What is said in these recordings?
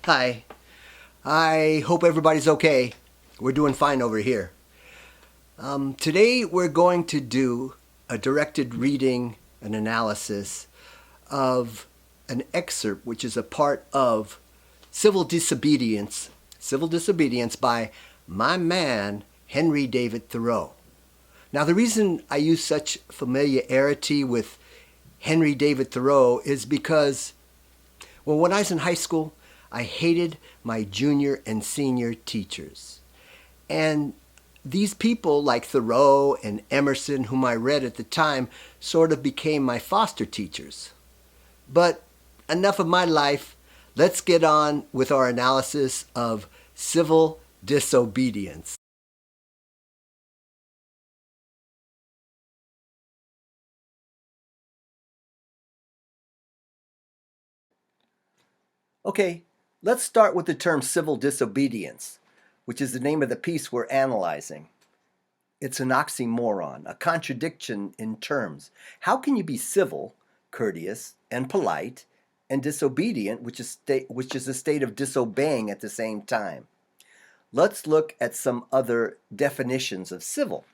Hi. I hope everybody's okay. We're doing fine over here. Today we're going to do a directed reading, an analysis of an excerpt which is a part of Civil Disobedience by my man, Henry David Thoreau. Now, the reason I use such familiarity with Henry David Thoreau is because, well, when I was in high school, I hated my junior and senior teachers. And these people, like Thoreau and Emerson, whom I read at the time, sort of became my foster teachers. But enough of my life. Let's get on with our analysis of civil disobedience. Okay, let's start with the term civil disobedience, which is the name of the piece we're analyzing. It's an oxymoron, a contradiction in terms. How can you be civil, courteous, and polite, and disobedient, which is a state of disobeying at the same time? Let's look at some other definitions of civil.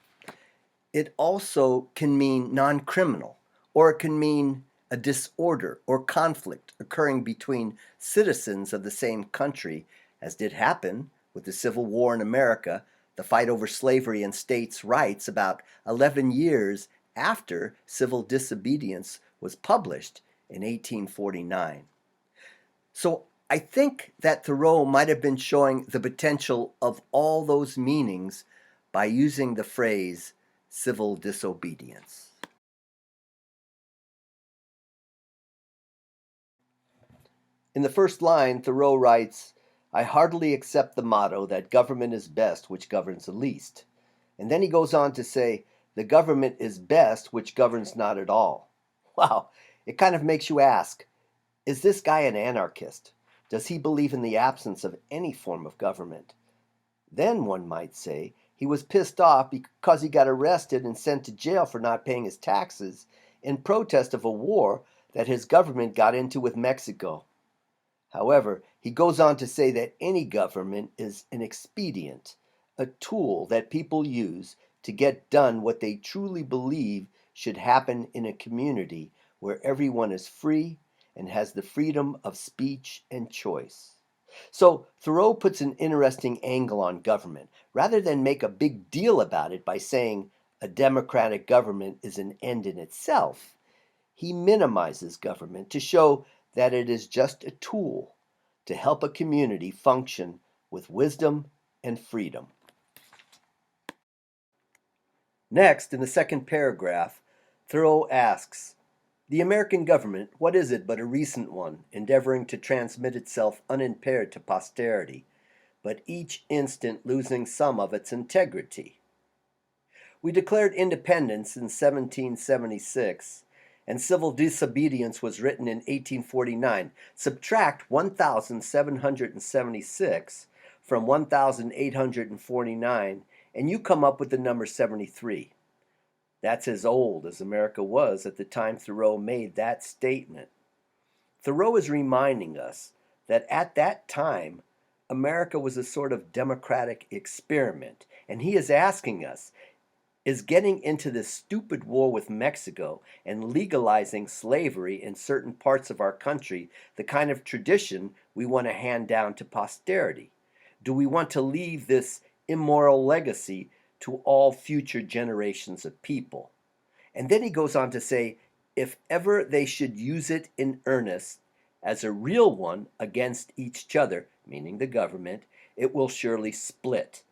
It also can mean non-criminal, or it can mean a disorder or conflict occurring between citizens of the same country, as did happen with the Civil War in America, the fight over slavery and states' rights about 11 years after Civil Disobedience was published in 1849. So I think that Thoreau might have been showing the potential of all those meanings by using the phrase civil disobedience. In the first line, Thoreau writes, "I heartily accept the motto that government is best which governs the least." And then he goes on to say, "The government is best which governs not at all." Wow, it kind of makes you ask, is this guy an anarchist? Does he believe in the absence of any form of government? Then one might say he was pissed off because he got arrested and sent to jail for not paying his taxes in protest of a war that his government got into with Mexico. However, he goes on to say that any government is an expedient, a tool that people use to get done what they truly believe should happen in a community where everyone is free and has the freedom of speech and choice. So Thoreau puts an interesting angle on government. Rather than make a big deal about it by saying a democratic government is an end in itself, he minimizes government to show that it is just a tool to help a community function with wisdom and freedom. Next, in the second paragraph, Thoreau asks, "The American government, what is it but a recent one, endeavoring to transmit itself unimpaired to posterity, but each instant losing some of its integrity? We declared independence in 1776, and civil disobedience was written in 1849. Subtract 1,776 from 1,849, and you come up with the number 73. That's as old as America was at the time Thoreau made that statement. Thoreau is reminding us that at that time, America was a sort of democratic experiment, and he is asking us, is getting into this stupid war with Mexico and legalizing slavery in certain parts of our country the kind of tradition we want to hand down to posterity? Do we want to leave this immoral legacy to all future generations of people? And then he goes on to say, if ever they should use it in earnest as a real one against each other, meaning the government, it will surely split.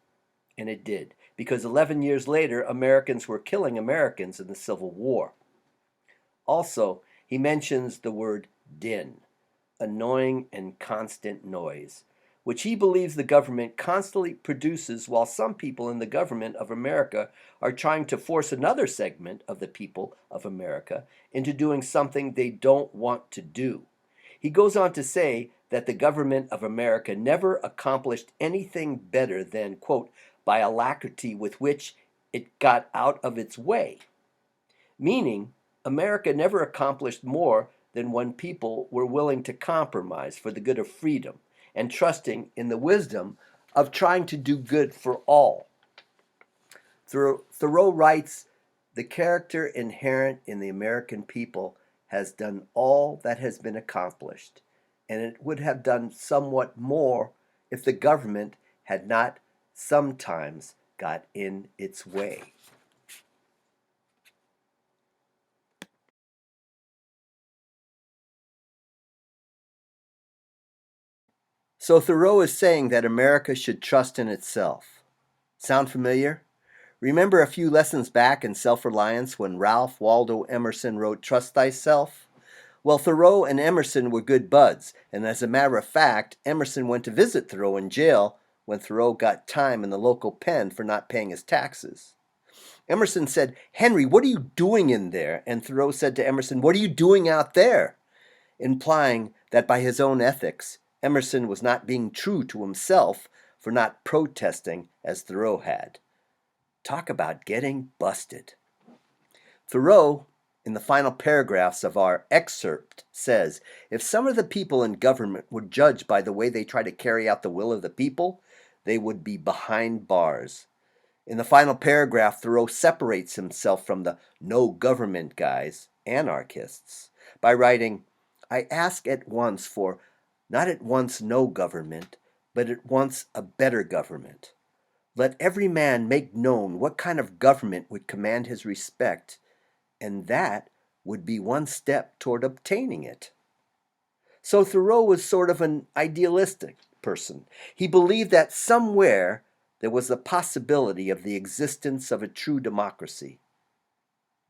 And it did, because 11 years later, Americans were killing Americans in the Civil War. Also, he mentions the word din, annoying and constant noise, which he believes the government constantly produces while some people in the government of America are trying to force another segment of the people of America into doing something they don't want to do. He goes on to say that the government of America never accomplished anything better than, quote, by alacrity with which it got out of its way. Meaning, America never accomplished more than when people were willing to compromise for the good of freedom, and trusting in the wisdom of trying to do good for all. Thoreau writes, "The character inherent in the American people has done all that has been accomplished, and it would have done somewhat more if the government had not sometimes got in its way." So Thoreau is saying that America should trust in itself. Sound familiar? Remember a few lessons back in self-reliance when Ralph Waldo Emerson wrote "Trust Thyself"? Well, Thoreau and Emerson were good buds, and as a matter of fact, Emerson went to visit Thoreau in jail when Thoreau got time in the local pen for not paying his taxes. Emerson said, "Henry, what are you doing in there?" And Thoreau said to Emerson, "What are you doing out there?" Implying that by his own ethics, Emerson was not being true to himself for not protesting as Thoreau had. Talk about getting busted. Thoreau, in the final paragraphs of our excerpt, says, "If some of the people in government would judge by the way they try to carry out the will of the people, they would be behind bars." In the final paragraph, Thoreau separates himself from the no government guys, anarchists, by writing, "I ask at once for not at once no government, but at once a better government. Let every man make known what kind of government would command his respect, and that would be one step toward obtaining it." So Thoreau was sort of an idealistic person. He believed that somewhere there was the possibility of the existence of a true democracy.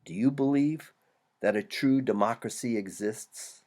Do you believe that a true democracy exists?